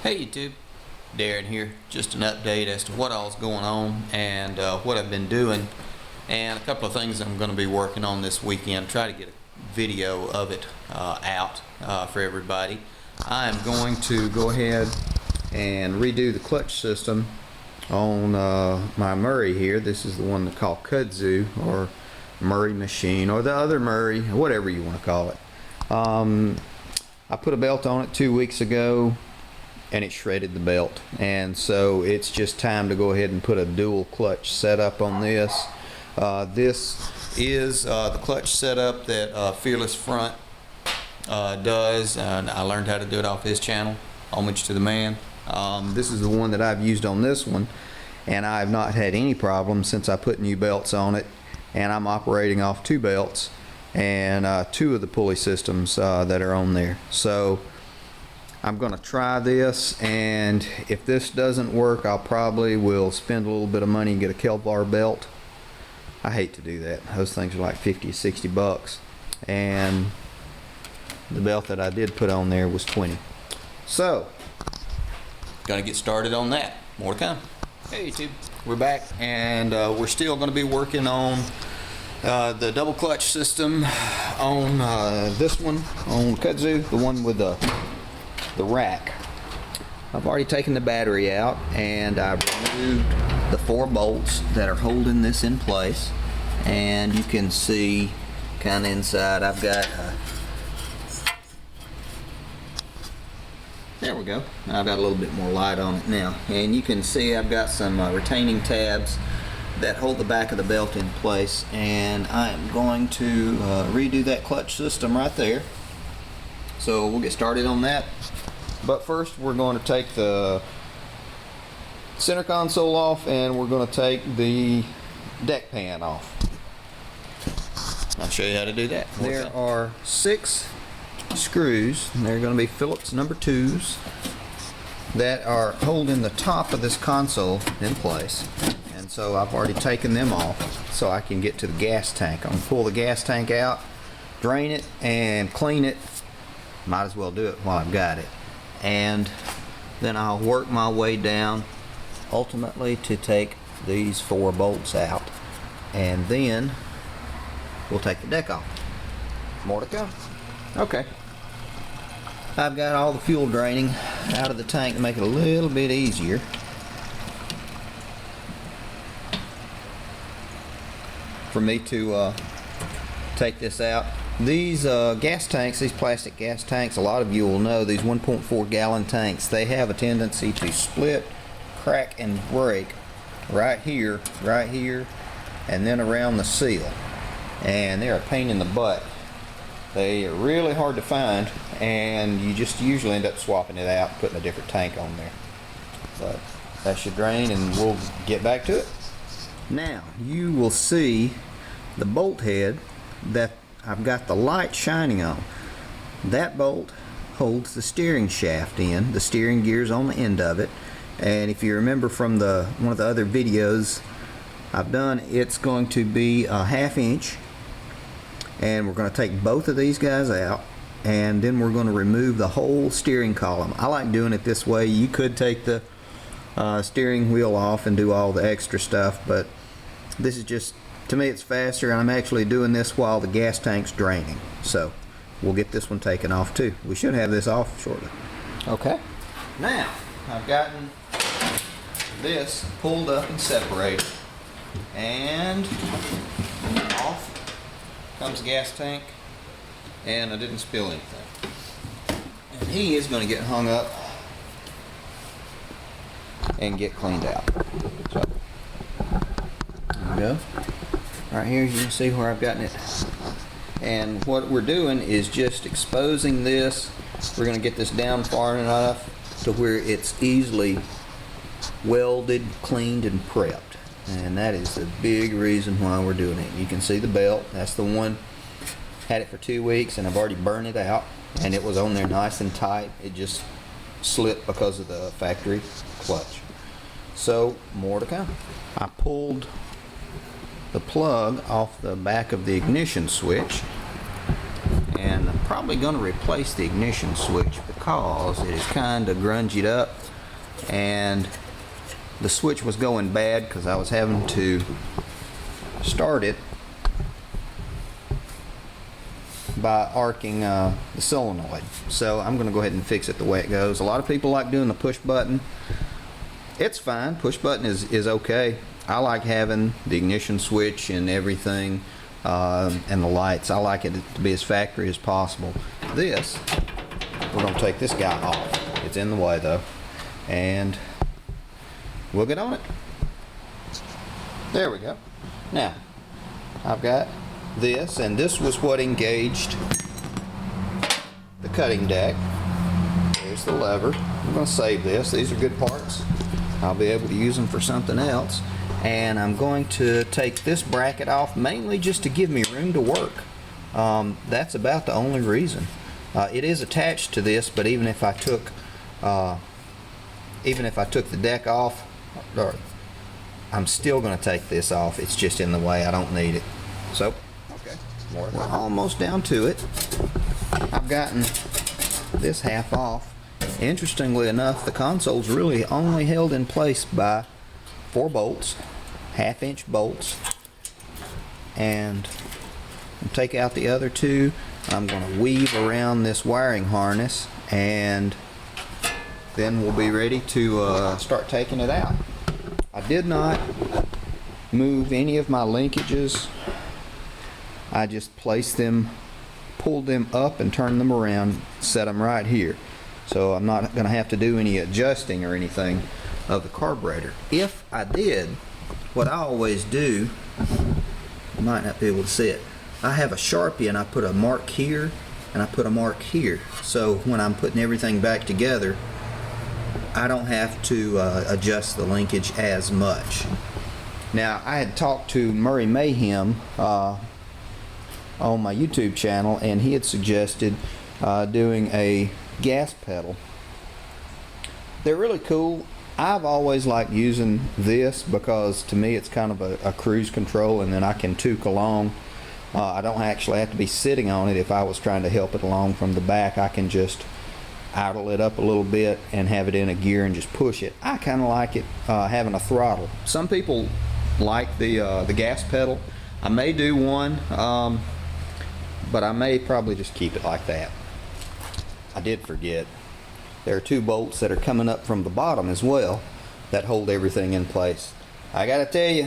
Hey YouTube, Darren here. Just an update as to what all's going on and what I've been doing, and a couple of things I'm going to be working on this weekend. Try to get a video of it out for everybody. I'm going to go ahead and redo the clutch system on my Murray here. This is the one they call kudzu, or Murray machine, or the other Murray, whatever you want to call it. I put a belt on it 2 weeks ago and it shredded the belt, and so it's just time to go ahead and put a dual clutch setup on this. This is the clutch setup that Fearless Front does, and I learned how to do it off his channel. Homage to the man. This is the one that I've used on this one, and I've not had any problems since I put new belts on it, and I'm operating off 2 belts and 2 of the pulley systems that are on there. So I'm going to try this, and if this doesn't work, I'll probably will spend a little bit of money and get a Kevlar belt. I hate to do that. Those things are like 50 to 60 bucks, and the belt that I did put on there was 20. So gotta get started on that. More to come. Hey YouTube, we're back, and we're still going to be working on the double clutch system on this one, on kudzu, the one with the rack. I've already taken the battery out, and I've removed the 4 bolts that are holding this in place, and you can see kind of inside I've got there we go. I've got a little bit more light on it now, and you can see I've got some retaining tabs that hold the back of the belt in place, and I am going to redo that clutch system right there. So we'll get started on that. But first we're going to take the center console off, and we're going to take the deck pan off. I'll show you how to do that. There are 6 screws, and they're going to be Phillips number 2s that are holding the top of this console in place. And so I've already taken them off so I can get to the gas tank. I'm going to pull the gas tank out, drain it, and clean it. Might as well do it while I've got it. And then I'll work my way down ultimately to take these 4 bolts out, and then we'll take the deck off. More to come. Okay, I've got all the fuel draining out of the tank to make it a little bit easier. For me to take this out. These gas tanks, these plastic gas tanks, a lot of you will know, these 1.4 gallon tanks, they have a tendency to split, crack, and break right here, and then around the seal. And they're a pain in the butt. They are really hard to find, and you just usually end up swapping it out and putting a different tank on there. But that should drain, and we'll get back to it. Now you will see the bolt head that I've got the light shining on. That bolt holds the steering shaft in. The steering gear's on the end of it, and if you remember from one of the other videos I've done, it's going to be a 1/2 inch, and we're going to take both of these guys out, and then we're going to remove the whole steering column. I like doing it this way. You could take the steering wheel off and do all the extra stuff, but this is just, to me, it's faster, and I'm actually doing this while the gas tank's draining. So we'll get this one taken off too. We should have this off shortly. Okay, now I've gotten this pulled up and separated, and off comes the gas tank, and I didn't spill anything. And he is going to get hung up and get cleaned out. So there we go. Right here you can see where I've gotten it. And what we're doing is just exposing this. We're going to get this down far enough to where it's easily welded, cleaned, and prepped. And that is the big reason why we're doing it. You can see the belt. That's the one. Had it for 2 weeks, and I've already burned it out, and it was on there nice and tight. It just slipped because of the factory clutch. So more to come. I pulled the plug off the back of the ignition switch, and probably going to replace the ignition switch because it is kind of grungied up, and the switch was going bad because I was having to start it by arcing the solenoid. So I'm going to go ahead and fix it the way it goes. A lot of people like doing the push button. It's fine. Push button is okay. I like having the ignition switch and everything, and the lights. I like it to be as factory as possible. This, we're going to take this guy off. It's in the way though, and we'll get on it. There we go. Now, I've got this, and this was what engaged the cutting deck. There's the lever. I'm going to save this. These are good parts. I'll be able to use them for something else. And I'm going to take this bracket off mainly just to give me room to work. That's about the only reason. It is attached to this, but even if I took the deck off, I'm still going to take this off. It's just in the way. I don't need it. So, okay, we're almost down to it. I've gotten this half off. Interestingly enough, the console's really only held in place by 4 bolts, 1/2-inch bolts, and take out the other 2. I'm going to weave around this wiring harness, and then we'll be ready to start taking it out. I did not move any of my linkages. I just placed them, pulled them up and turned them around, set them right here. So I'm not going to have to do any adjusting or anything of the carburetor. If I did, what I always do, you might not be able to see it, I have a Sharpie and I put a mark here and I put a mark here. So when I'm putting everything back together, I don't have to adjust the linkage as much. Now, I had talked to Mayhem on my YouTube channel, and he had suggested doing a gas pedal. They're really cool. I've always liked using this because to me it's kind of a cruise control, and then I can toque along. I don't actually have to be sitting on it. If I was trying to help it along from the back, I can just idle it up a little bit and have it in a gear and just push it. I kind of like it having a throttle. Some people like the gas pedal. I may do one, but I may probably just keep it like that. I did forget, there are 2 bolts that are coming up from the bottom as well that hold everything in place. I gotta tell you,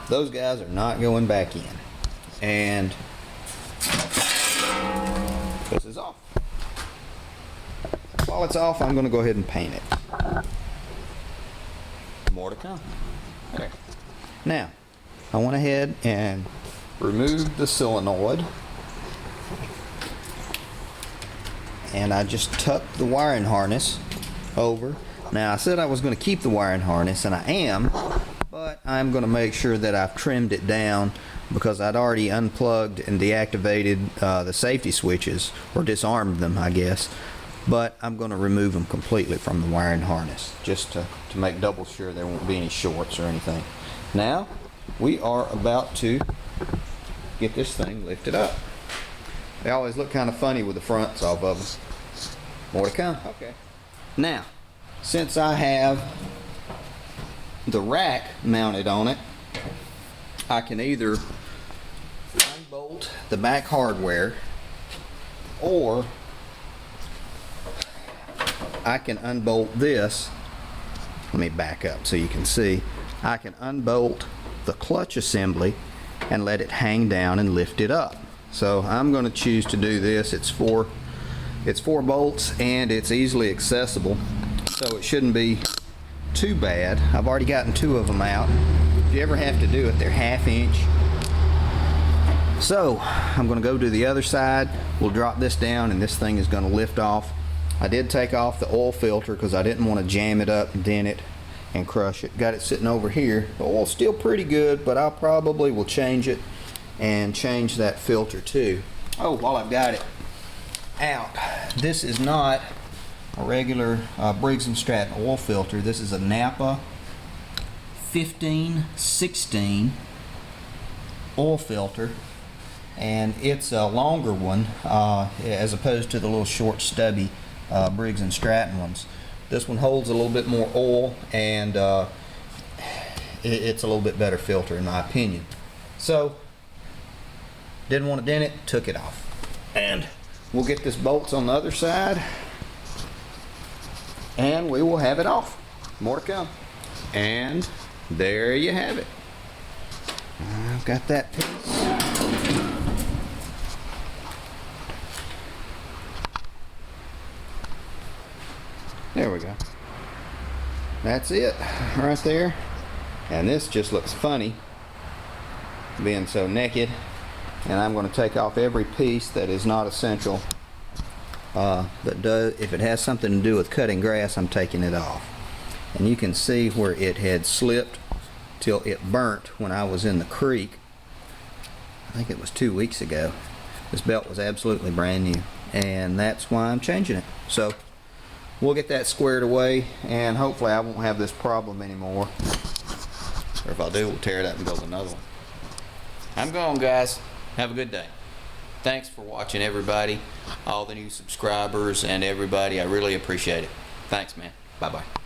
those guys are not going back in. And this is off. While it's off, I'm going to go ahead and paint it. More to come. Okay. Now, I went ahead and removed the solenoid, and I just tucked the wiring harness over. Now, I said I was going to keep the wiring harness, and I am, but I'm going to make sure that I've trimmed it down because I'd already unplugged and deactivated the safety switches, or disarmed them, I guess. But I'm going to remove them completely from the wiring harness just to make double sure there won't be any shorts or anything. Now, we are about to get this thing lifted up. They always look kind of funny with the fronts off of them. More to come. Okay. Now, since I have the rack mounted on it, I can either unbolt the back hardware, or I can unbolt this. Let me back up so you can see. I can unbolt the clutch assembly and let it hang down and lift it up. So I'm going to choose to do this. It's four bolts and it's easily accessible, so it shouldn't be too bad. I've already gotten 2 of them out. If you ever have to do it, they're 1/2 inch. So I'm going to go to the other side. We'll drop this down and this thing is going to lift off. I did take off the oil filter because I didn't want to jam it up and dent it and crush it. Got it sitting over here. The oil's still pretty good, but I probably will change it and change that filter too. Oh, while I've got it out, this is not a regular Briggs & Stratton oil filter. This is a Napa 1516 oil filter, and it's a longer one as opposed to the little short stubby Briggs & Stratton ones. This one holds a little bit more oil, and it's a little bit better filter in my opinion. So didn't want to dent it, took it off. And we'll get this bolts on the other side and we will have it off. More to come. And there you have it. I've got that piece. There we go. That's it right there. And this just looks funny being so naked. And I'm going to take off every piece that is not essential. If it has something to do with cutting grass, I'm taking it off. And you can see where it had slipped till it burnt when I was in the creek. I think it was 2 weeks ago. This belt was absolutely brand new, and that's why I'm changing it. So we'll get that squared away, and hopefully I won't have this problem anymore. Or if I do, we'll tear it up and build another one. I'm gone, guys. Have a good day. Thanks for watching, everybody, all the new subscribers and everybody. I really appreciate it. Thanks, man. Bye-bye.